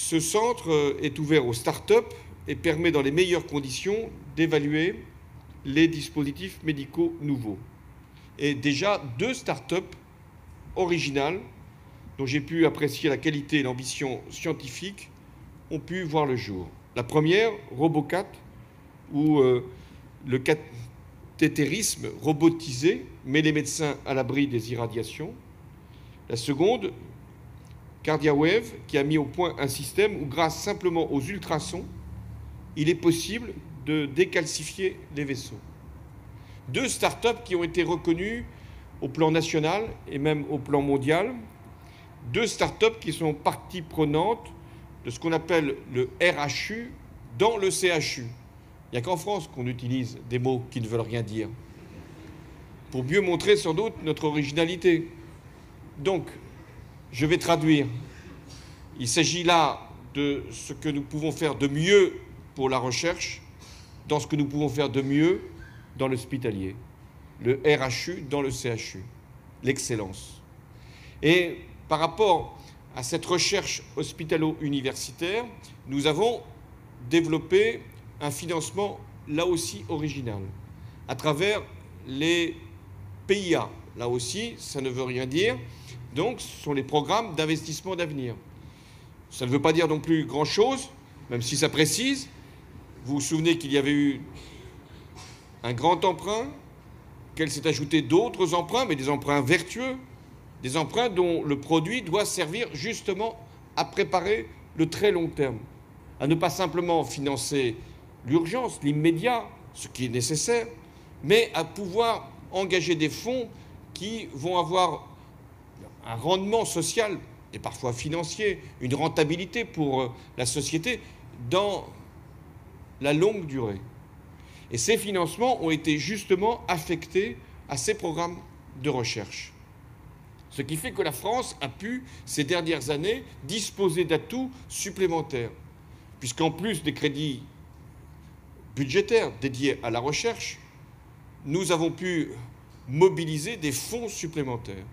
Ce centre est ouvert aux start-up et permet dans les meilleures conditions d'évaluer les dispositifs médicaux nouveaux. Et déjà 2 start-up originales, dont j'ai pu apprécier la qualité et l'ambition scientifique, ont pu voir le jour. La première, Robocat, où le cathétérisme robotisé met les médecins à l'abri des irradiations. La seconde, CardiaWave, qui a mis au point un système où, grâce simplement aux ultrasons, il est possible de décalcifier les vaisseaux. 2 start-up qui ont été reconnues au plan national et même au plan mondial. 2 start-up qui sont partie prenante de ce qu'on appelle le RHU dans le CHU. Il n'y a qu'en France qu'on utilise des mots qui ne veulent rien dire, pour mieux montrer sans doute notre originalité. Donc, je vais traduire. Il s'agit là de ce que nous pouvons faire de mieux pour la recherche, dans ce que nous pouvons faire de mieux dans l'hospitalier. Le RHU dans le CHU, l'excellence. Et par rapport à cette recherche hospitalo-universitaire, nous avons développé un financement là aussi original, à travers les PIA. Là aussi, ça ne veut rien dire. Donc, ce sont les programmes d'investissement d'avenir. Ça ne veut pas dire non plus grand-chose, même si ça précise. Vous vous souvenez qu'il y avait eu un grand emprunt, qu'elle s'est ajouté d'autres emprunts, mais des emprunts vertueux, des emprunts dont le produit doit servir justement à préparer le très long terme, à ne pas simplement financer l'urgence, l'immédiat, ce qui est nécessaire, mais à pouvoir engager des fonds qui vont avoir un rendement social et parfois financier, une rentabilité pour la société dans la longue durée. Et ces financements ont été justement affectés à ces programmes de recherche. Ce qui fait que la France a pu, ces dernières années, disposer d'atouts supplémentaires, puisqu'en plus des crédits budgétaires dédiés à la recherche, nous avons pu mobiliser des fonds supplémentaires.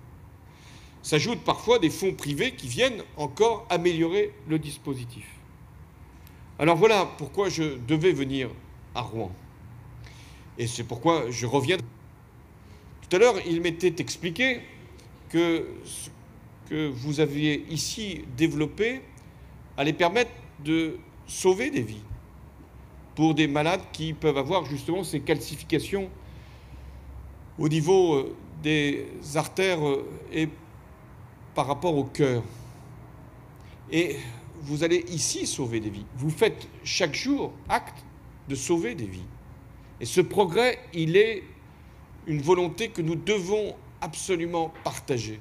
S'ajoutent parfois des fonds privés qui viennent encore améliorer le dispositif. Alors voilà pourquoi je devais venir à Rouen. Et c'est pourquoi je reviens. Tout à l'heure, il m'était expliqué que ce que vous aviez ici développé allait permettre de sauver des vies pour des malades qui peuvent avoir justement ces calcifications au niveau des artères et par rapport au cœur. Et vous allez ici sauver des vies. Vous faites chaque jour acte de sauver des vies. Et ce progrès, il est une volonté que nous devons absolument partager.